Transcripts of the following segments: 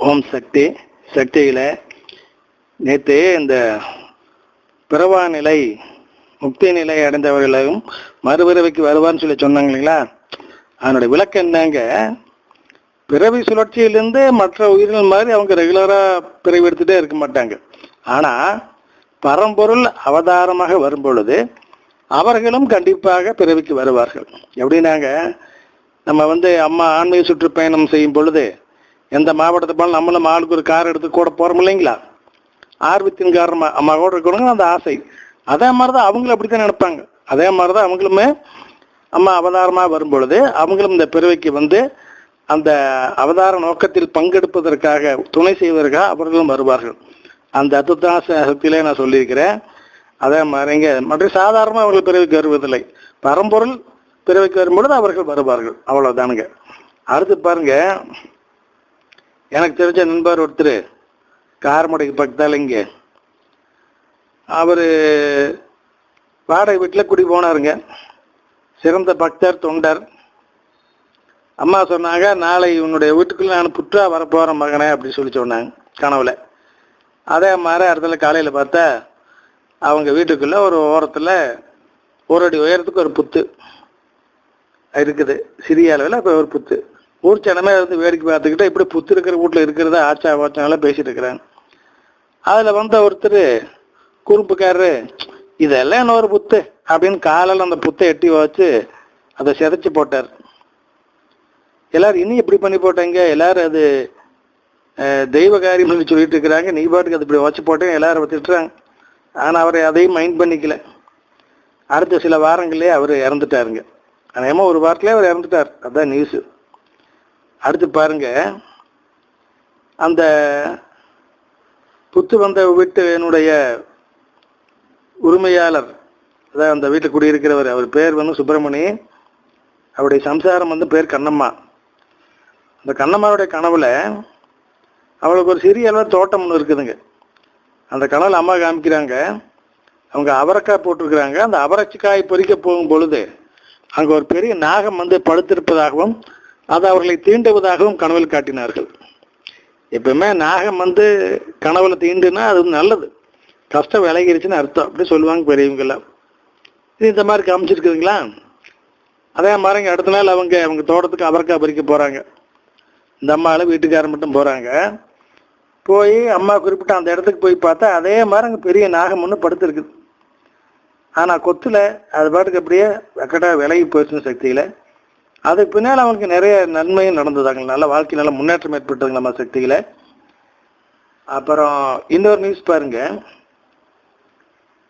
ஓம் சக்தி. சக்தியில் நேற்று இந்த பிறவா நிலை முக்தி நிலை அடைந்தவர்களும் மறுபிறவிக்கு வருவார்னு சொல்லி சொன்னாங்க இல்லைங்களா? அதனுடைய விளக்கம் என்னங்க, பிறவி சுழற்சியிலிருந்து மற்ற உயிரினல் மாதிரி அவங்க ரெகுலராக பிறவி எடுத்துகிட்டே இருக்க மாட்டாங்க. ஆனால் பரம்பொருள் அவதாரமாக வரும் பொழுது அவர்களும் கண்டிப்பாக பிறவிக்கு வருவார்கள். எப்படின்னாங்க, நம்ம அம்மா ஆன்மீக சுற்றுப்பயணம் செய்யும் பொழுது எந்த மாவட்டத்தை போனாலும் நம்மளும் ஆளுக்கு ஒரு கார் எடுத்து கூட போகிறோம் இல்லைங்களா? ஆர்வத்தின் காரணமாக அம்மா கூட இருக்கணுங்க அந்த ஆசை. அதே மாதிரி தான் அவங்களும் அப்படி தான் நினைப்பாங்க. அதே மாதிரி தான் அவங்களுமே அம்மா அவதாரமாக வரும் பொழுது அவங்களும் இந்த பிறவிக்கு அந்த அவதார நோக்கத்தில் பங்கெடுப்பதற்காக துணை செய்வதற்காக அவர்களும் வருவார்கள். அந்த அத்துத்தான சக்தியிலே நான் சொல்லியிருக்கிறேன். அதே மாதிரிங்க மற்ற சாதாரணமாக அவர்கள் பிறவிக்கு வருவதில்லை, பரம்பொருள் பிறவிக்கு வரும்பொழுது அவர்கள் வருவார்கள். அவ்வளோதானுங்க. அடுத்து பாருங்க, எனக்கு தெரிஞ்ச நண்பர் ஒருத்தர் காரமடைக்கு பக்கத்தால் இங்கே அவர் வாடகை வீட்டில் குடி போனாருங்க. சிறந்த பக்தர், தொண்டர். அம்மா சொன்னாங்க, நாளை உன்னுடைய வீட்டுக்குள்ளே நான் புற்றா வரப்போகிறேன் மகனே அப்படின்னு சொல்லி சொன்னாங்க கனவுல. அதே மாதிரி இடத்துல காலையில் பார்த்தா அவங்க வீட்டுக்குள்ளே ஒரு ஓரத்தில் ஒரு அடி உயரத்துக்கு ஒரு புத்து இருக்குது, சிறிய அளவில். இப்போ ஒரு புத்து ஊர் சனமே வேடிக்கை பார்த்துக்கிட்டு இப்படி புத்து இருக்கிற வீட்டில் இருக்கிறத ஆச்சா வாச்சாலாம் பேசிட்டு இருக்கிறாங்க. அதில் ஒருத்தர் குறும்புக்காரரு, இதெல்லாம் இன்னொரு புத்து அப்படின்னு காலையில் அந்த புத்தை எட்டி வச்சு அதை சிதைச்சி போட்டார். எல்லாரும் இன்னும் எப்படி பண்ணி போட்டாங்க, எல்லாரும் அது தெய்வ காரியம்னு சொல்லிட்டு இருக்கிறாங்க, நீ பாட்டுக்கு அது இப்படி வச்சு போட்டேன் எல்லாரும் திட்டுறாங்க. ஆனால் அவரை அதையும் மைண்ட் பண்ணிக்கல. அடுத்த சில வாரங்களே அவர் இறந்துட்டாருங்க. அநேகமாக ஒரு வாரத்திலே அவர் இறந்துட்டார். அதுதான் நியூஸு. அடுத்து பாருங்க, அந்த புத்து வந்த வீட்டு என்னுடைய உரிமையாளர், அதான் அந்த வீட்டில் குடியிருக்கிறவர், அவர் பேர் சுப்பிரமணி. அவருடைய சம்சாரம் பேர் கண்ணம்மா. அந்த கண்ணம்மாவுடைய கனவுல அவளுக்கு ஒரு சிறிய அளவு தோட்டம் ஒன்று இருக்குதுங்க. அந்த கனவுல அம்மா காமிக்கிறாங்க, அவங்க அவரைக்காய் போட்டிருக்கிறாங்க. அந்த அவரைக்காய் பொறிக்க போகும் பொழுது அங்கே ஒரு பெரிய நாகம் படுத்திருப்பதாகவும் அது அவர்களை தீண்டுவதாகவும் கனவில் காட்டினார்கள். எப்பவுமே நாகம் கனவுல தீண்டுனா அது நல்லது, கஷ்டம் விலகிருச்சுன்னு அர்த்தம், அப்படி சொல்லுவாங்க பெரியவங்கெல்லாம். இது இந்த மாதிரி காமிச்சிருக்குதுங்களா? அதே மாதிரிங்க அடுத்த நாள் அவங்க தோட்டத்துக்கு அவரைக்காய் பறிக்க போகிறாங்க. இந்த அம்மாவில் வீட்டுக்காரர் மட்டும் போகிறாங்க. போய் அம்மா குறிப்பிட்ட அந்த இடத்துக்கு போய் பார்த்தா அதே மாதிரி அங்கே பெரிய நாகம் ஒன்று படுத்துருக்குது. ஆனால் கொத்தில் அது பாட்டுக்கு அப்படியே வெக்கட்டாக விலகி போயிடுச்சுன்னு சக்தியில். அதுக்கு பின்னால் அவங்களுக்கு நிறைய நன்மையும் நடந்ததாங்க, நல்ல வாழ்க்கை நல்ல முன்னேற்றம் ஏற்பட்டதுங்க நம்ம சக்தியில். அப்புறம் இன்னொரு நியூஸ் பாருங்க,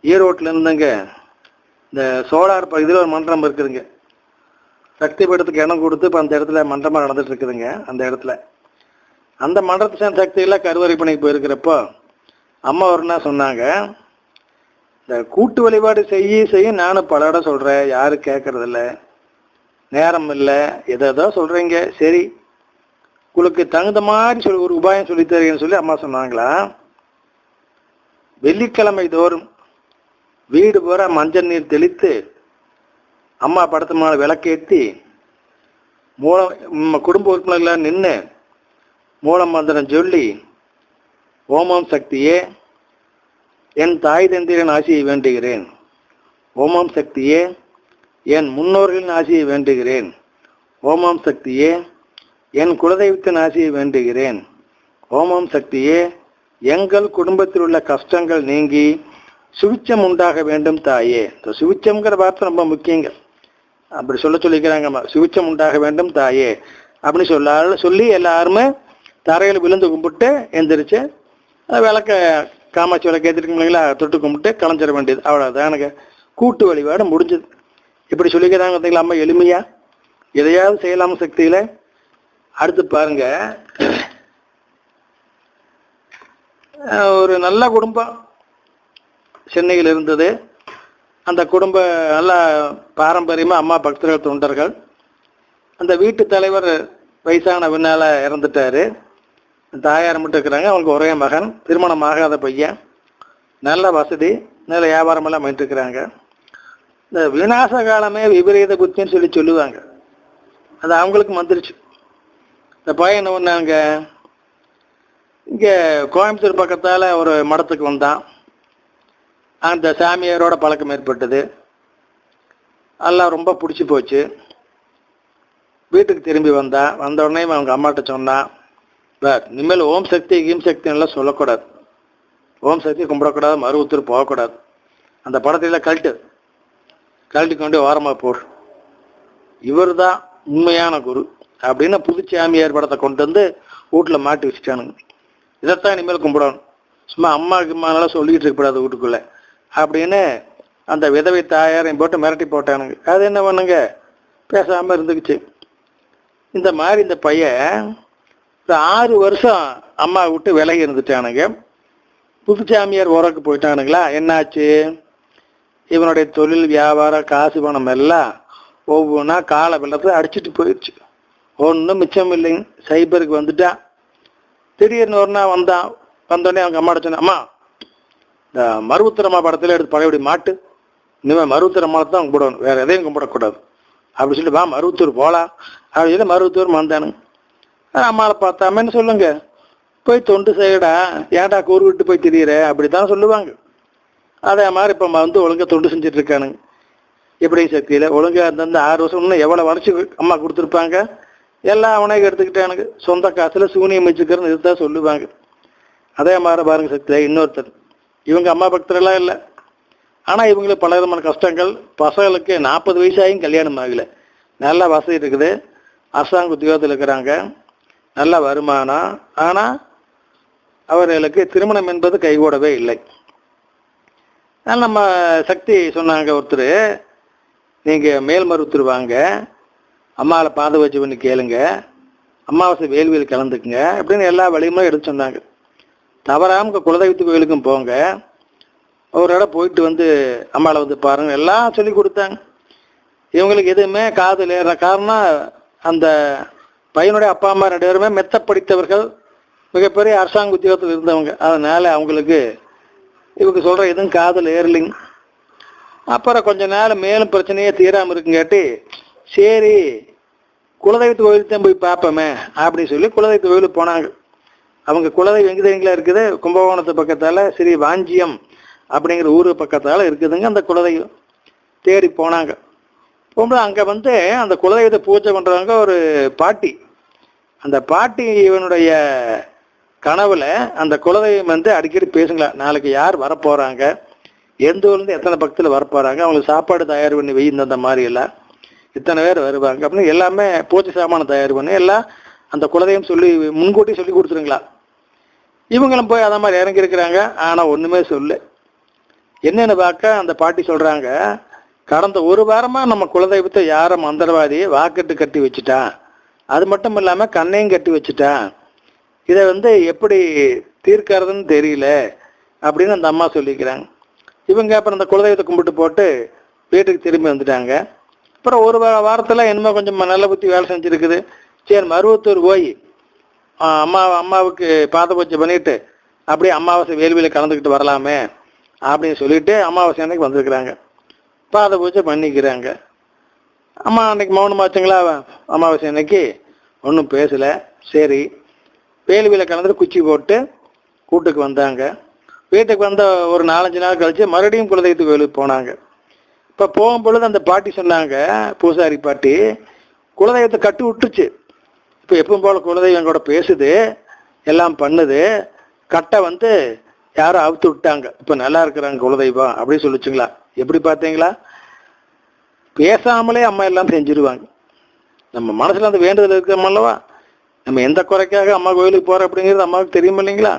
ஈரோட்டில் இருந்துங்க இந்த சோலார் பகுதியில் ஒரு மன்றம் இருக்குதுங்க. சக்தி பீடத்துக்கு இடம் கொடுத்து இப்போ அந்த இடத்துல மன்றமாக நடந்துட்டு இருக்குதுங்க. அந்த இடத்துல அந்த மன்றத்தை சேர்ந்த சக்தியெல்லாம் கருவறை பணிக்கு போயிருக்கிறப்போ அம்மா ஒருனா சொன்னாங்க, இந்த கூட்டு வழிபாடு செய்ய நானும் பல இடம் சொல்கிறேன், யாரும் கேட்கறதில்ல, நேரம் இல்லை, எதோ சொல்கிறீங்க, சரி உங்களுக்கு தகுந்த மாதிரி ஒரு உபாயம் சொல்லித்தரீங்கன்னு சொல்லி அம்மா சொன்னாங்களா. வெள்ளிக்கிழமை தோறும் வீடு பூரா மஞ்சள் நீர் தெளித்து அம்மா படத்து மேலே விளக்கேற்றி குடும்ப உறுப்பினர்களாக நின்று மூல மந்திரம் சொல்லி, ஓமம் சக்தியே என் தாய் தந்தையரின் ஆசியை வேண்டுகிறேன், ஓமம் சக்தியே என் முன்னோர்களின் ஆசியை வேண்டுகிறேன், ஓமம் சக்தியே என் குலதெய்வத்தின் ஆசியை வேண்டுகிறேன், ஓமம் சக்தியே எங்கள் குடும்பத்தில் உள்ள கஷ்டங்கள் நீங்கி சுவிச்சம் உண்டாக வேண்டும் தாயே. இந்த சுவிச்சம்ங்கிற வார்த்தை ரொம்ப முக்கியங்க. அப்படி சொல்லிக்கிறாங்கம்மா, சுவிச்சம் உண்டாக வேண்டும் தாயே அப்படின்னு சொல்லி எல்லாருமே தரையில் விழுந்து கும்பிட்டு எந்திரிச்சு விளக்க காமாட்சி விளக்கு ஏற்றிருக்கோம் இல்லைங்களா, தொட்டு கும்பிட்டு கலைஞ்சிட வேண்டியது. அவ்வளோதான் எனக்கு கூட்டு வழிபாடு முடிஞ்சது. இப்படி சொல்லிக்கிறாங்க பார்த்தீங்களா அம்மா, எளிமையா எதையாவது செய்யலாம் சக்தியில். அடுத்து பாருங்க, ஒரு நல்ல குடும்பம் சென்னையில் இருந்தது. அந்த குடும்ப நல்ல பாரம்பரியமாக அம்மா பக்தர்கள் தொண்டர்கள். அந்த வீட்டு தலைவர் வயசான பின்னால் இறந்துட்டார். தாயார் மட்டும் இருக்கிறாங்க. அவங்களுக்கு ஒரே மகன், திருமணம் ஆகாத பையன், நல்ல வசதி, நல்ல வியாபாரமெல்லாம் பண்ணிட்டுருக்கிறாங்க. இந்த விநாச காலமே விபரீத புத்தின்னு சொல்லுவாங்க. அது அவங்களுக்கு வந்துருச்சு. இந்த பையன் என்ன பண்ணாங்க, இங்கே கோயம்புத்தூர் பக்கத்தால் ஒரு மடத்துக்கு வந்தான். அந்த சாமியாரோட பழக்கம் ஏற்பட்டது. எல்லாம் ரொம்ப பிடிச்சி போச்சு. வீட்டுக்கு திரும்பி வந்த உடனே அவங்க அம்மாட்ட சொன்னான், இனிமேல் ஓம் சக்தி கீம் சக்தி எல்லாம் சொல்லக்கூடாது, ஓம் சக்தி கும்பிடக்கூடாது, மருவத்தூர் போகக்கூடாது, அந்த படத்தையெல்லாம் கழட்டி கொண்டு ஓரமாக போடு, இவர் தான் உண்மையான குரு அப்படின்னு புதுச்சாமியார் படத்தை கொண்டு வந்து வீட்டில் மாட்டி வச்சுட்டானுங்க. இதைத்தான் இனிமேல் கும்பிடணும், சும்மா அம்மாவுக்கு அம்மானால சொல்லிட்டு இருக்கக்கூடாது வீட்டுக்குள்ளே அப்படின்னு அந்த விதவை தாயாரையும் போட்டு மிரட்டி போட்டானுங்க. அது என்ன பண்ணுங்க, பேசாமல் இருந்துக்குச்சு. இந்த மாதிரி இந்த பையன் 6 வருஷம் அம்மா விட்டு விலகி இருந்துட்டானுங்க. புதுச்சாமியார் உரக்கு போயிட்டானுங்களா. என்னாச்சு, இவனுடைய தொழில் வியாபாரம் காசு பணம் எல்லாம் ஒவ்வொன்றா கால வெள்ளத்தை அடிச்சுட்டு போயிடுச்சு. ஒன்றும் மிச்சம் இல்லைங்க. சைபருக்கு வந்துட்டான். திடீர்னு ஒரு நாள் வந்தோடனே அவங்க அம்மாட்ட சொன்ன, அம்மா இந்த மருவத்திரமா படத்தில் எடுத்து பழையபடி மாட்டு, இனிமேல் மருவத்திரமா தான் கும்பிடணும், வேற எதையும் கும்பிடக்கூடாது அப்படி சொல்லி வா மருவத்தூர் போகலாம் அப்படின்னு சொல்லி மருவத்தூர் வந்தானுங்க. அம்மாவை பார்த்தாமன்னு சொல்லுங்க, போய் தொண்டு செய்யடா, ஏன்டா கூறு விட்டு போய் திரியிற அப்படித்தான் சொல்லுவாங்க. அதே மாதிரி இப்போ வந்து ஒழுங்காக தொண்டு செஞ்சுட்டு இருக்கானுங்க. எப்படி சக்தியில் ஒழுங்காக இருந்த 6 வருஷம் இன்னும் எவ்வளோ வரைச்சி அம்மா கொடுத்துருப்பாங்க, எல்லாம் அவனே எடுத்துக்கிட்டானுங்க. சொந்த காசில் சூனியம் வச்சுக்கிறன்னு இதுதான் சொல்லுவாங்க. அதே மாதிரி பாருங்க சக்தியில் இன்னொருத்தர், இவங்க அம்மா பக்தரெல்லாம் இல்லை, ஆனால் இவங்களுக்கு பல விதமான கஷ்டங்கள். பசங்களுக்கு 40 வயசாயும் கல்யாணம் ஆகலை, நல்ல வசதி இருக்குது, அரசாங்க உத்தியோகத்தில் இருக்கிறாங்க, நல்ல வருமானம், ஆனால் அவர்களுக்கு திருமணம் என்பது கைகூடவே இல்லை. அதனால் நம்ம சக்தி சொன்னாங்க, ஒருத்தர் நீங்கள் மேல்மருவத்தூர் வாங்க, அம்மாவில் பாத வச்சு பண்ணி கேளுங்க, அமாவாசை வேல்வியில் கலந்துக்குங்க அப்படின்னு எல்லா வழியுமே எடுத்து சொன்னாங்க. தவறாமல் குலதெய்வத்து கோயிலுக்கும் போங்க, ஒரு இடம் போயிட்டு வந்து அம்மாவில் வந்து பாருங்க, எல்லாம் சொல்லி கொடுத்தாங்க. இவங்களுக்கு எதுவுமே காதில் ஏற காரணம், அந்த பையனுடைய அப்பா அம்மா 2 பேருமே மெத்த படித்தவர்கள், மிகப்பெரிய அரசாங்க உத்தியோகத்தில் இருந்தவங்க. அதனால அவங்களுக்கு இவங்க சொல்கிற எதுவும் காதில் ஏறலிங்க. அப்புறம் கொஞ்ச நாள் மேலும் பிரச்சனையே தீராமல் இருக்குங்காட்டி, சரி குலதெய்வத்து கோயிலுக்கு தான் போய் பார்ப்போமே அப்படின்னு சொல்லி குலதெய்வத்து கோயிலுக்கு போனாங்க. அவங்க குலதெய்வம் எங்கே தெரியுங்களா இருக்குது, கும்பகோணத்து பக்கத்தால் ஸ்ரீ வாஞ்சியம் அப்படிங்கிற ஊர் பக்கத்தால் இருக்குதுங்க அந்த குலதெய்வம். தேடி போனாங்க. போகும்போது அங்கே வந்து அந்த குலதெய்வத்தை பூஜை பண்ணுறவங்க ஒரு பாட்டி. அந்த பாட்டி இவனுடைய கனவுல அந்த குலதெய்வம் வந்து அடிக்கடி பேசுங்களா, நாளைக்கு யார் வரப்போகிறாங்க, எந்த ஊர்லேருந்து எத்தனை பக்கத்தில் வரப்போகிறாங்க, அவங்களுக்கு சாப்பாடு தயார் பண்ணி வெய்ந்த மாதிரி எல்லாம் இத்தனை பேர் வருவாங்க அப்படின்னு எல்லாமே பூஜை சாமானம் தயார் பண்ணி எல்லாம் அந்த குலதெய்வம் சொல்லி முன்கூட்டி சொல்லி கொடுத்துருங்களா. இவங்களும் போய் அதை மாதிரி இறங்கியிருக்கிறாங்க. ஆனால் ஒன்றுமே சொல்லு. என்னென்னு பார்க்க அந்த பாட்டி சொல்கிறாங்க, கடந்த 1 வாரமாக நம்ம குலதெய்வத்தை யாரை மந்திரவாதியை வாக்கெட்டு கட்டி வச்சுட்டான், அது மட்டும் இல்லாமல் கண்ணையும் கட்டி வச்சுட்டான், இதை வந்து எப்படி தீர்க்கறதுன்னு தெரியல அப்படின்னு அந்த அம்மா சொல்லிக்கிறாங்க. இவங்க அப்புறம் அந்த குலதெய்வத்தை கும்பிட்டு போட்டு வீட்டுக்கு திரும்பி வந்துட்டாங்க. அப்புறம் 1 வாரத்தில் என்னமோ கொஞ்சம் நல்ல புத்தி வேலை செஞ்சுருக்குது. சரி மருவத்தூர் போய் அம்மாவுக்கு பாத பூஜை பண்ணிட்டு அப்படியே அமாவாசை வேள்வியில் கலந்துக்கிட்டு வரலாமே அப்படின்னு சொல்லிட்டு அமாவாசை அன்னைக்கு வந்திருக்கிறாங்க. பாத பூஜை பண்ணிக்கிறாங்க. அம்மா அன்னைக்கு மௌனமாச்சுங்களா, அமாவாசை அன்னைக்கு ஒன்றும் பேசலை. சரி வேள்வியில் கலந்துட்டு குச்சி போட்டு கூட்டுக்கு வந்தாங்க. வீட்டுக்கு வந்த ஒரு 4-5 நாள் கழிச்சு மறுபடியும் குலதெய்வத்து கோயிலுக்கு போனாங்க. இப்போ போகும்பொழுது அந்த பாட்டி சொன்னாங்க, பூசாரி பாட்டி, குலதெய்வத்தை கட்டு விட்டுருச்சு. இப்போ எப்பவும் போல் குலதெய்வம் கூட பேசுது, எல்லாம் பண்ணுது, கட்டை வந்து யாரும் அவுத்து விட்டாங்க, இப்போ நல்லா இருக்கிறாங்க குலதெய்வம் அப்படின்னு சொல்லிச்சுங்களா. எப்படி பார்த்தீங்களா, பேசாமலே அம்மா எல்லாம் செஞ்சிருவாங்க. நம்ம மனசில் அந்த வேண்டுதல் இருக்கிறோமல்லவா, நம்ம எந்த குறைக்காக அம்மா கோயிலுக்கு போகிறோம் அப்படிங்கிறது அம்மாவுக்கு தெரியும் இல்லைங்களா.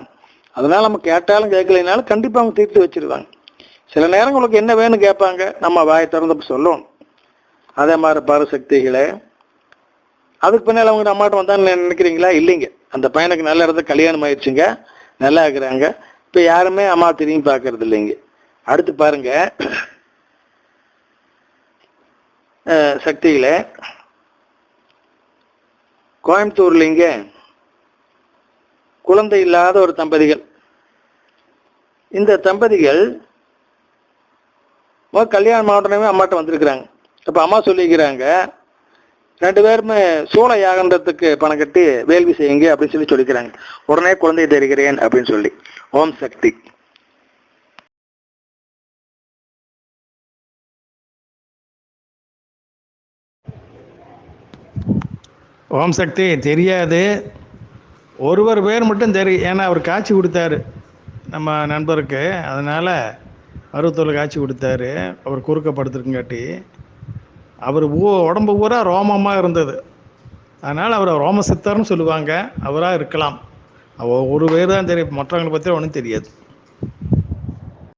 அதனால் நம்ம கேட்டாலும் கேட்கலைனாலும் கண்டிப்பாக அவங்க தீர்த்து வச்சிருவாங்க. சில நேரம் உங்களுக்கு என்ன வேணும்னு கேட்பாங்க, நம்ம வாயை திறந்து சொல்லணும். அதே மாதிரி பரசக்திகளை அதுக்கு பின்னால் அவங்க அம்மாட்ட வந்தான்னு நினைக்கிறீங்களா? இல்லைங்க, அந்த பையனுக்கு நல்ல இடத்துல கல்யாணம் ஆயிடுச்சுங்க, நல்லா இருக்கிறாங்க. இப்போ யாருமே அம்மா திரும்பி பார்க்கறது இல்லைங்க. அடுத்து பாருங்க சக்திகளை கோயம்புத்தூர்லிங்க குழந்தை இல்லாத ஒரு தம்பதிகள். இந்த தம்பதிகள் கல்யாணம் ஆகணுமே அம்மாட்ட வந்திருக்கிறாங்க. அப்போ அம்மா சொல்லிக்கிறாங்க, 2 பேருமே சூள யாகன்றதுக்கு பணம் கட்டி வேள்வி செய்யுங்க அப்படின்னு சொல்லி சொல்லிக்கிறாங்க. உடனே குழந்தை தருகிறேன் அப்படின்னு சொல்லி. ஓம் சக்தி. ஓம் சக்தி தெரியாது. ஒருவர் பேர் மட்டும் தெரியும். ஏன்னா அவர் காட்சி கொடுத்தாரு நம்ம நண்பருக்கு. அதனால் மருவத்தூரில் காட்சி கொடுத்தாரு. அவர் குறுக்கப்படுத்துருக்குங்காட்டி அவர் உடம்பு பூரா ரோமமாக இருந்தது. அதனால் அவரை ரோம சித்தர்னு சொல்லுவாங்க. அவராக இருக்கலாம். ஒரு பேர் தான் தெரியும், மற்றவங்களை பற்றி ஒன்றும் தெரியாது.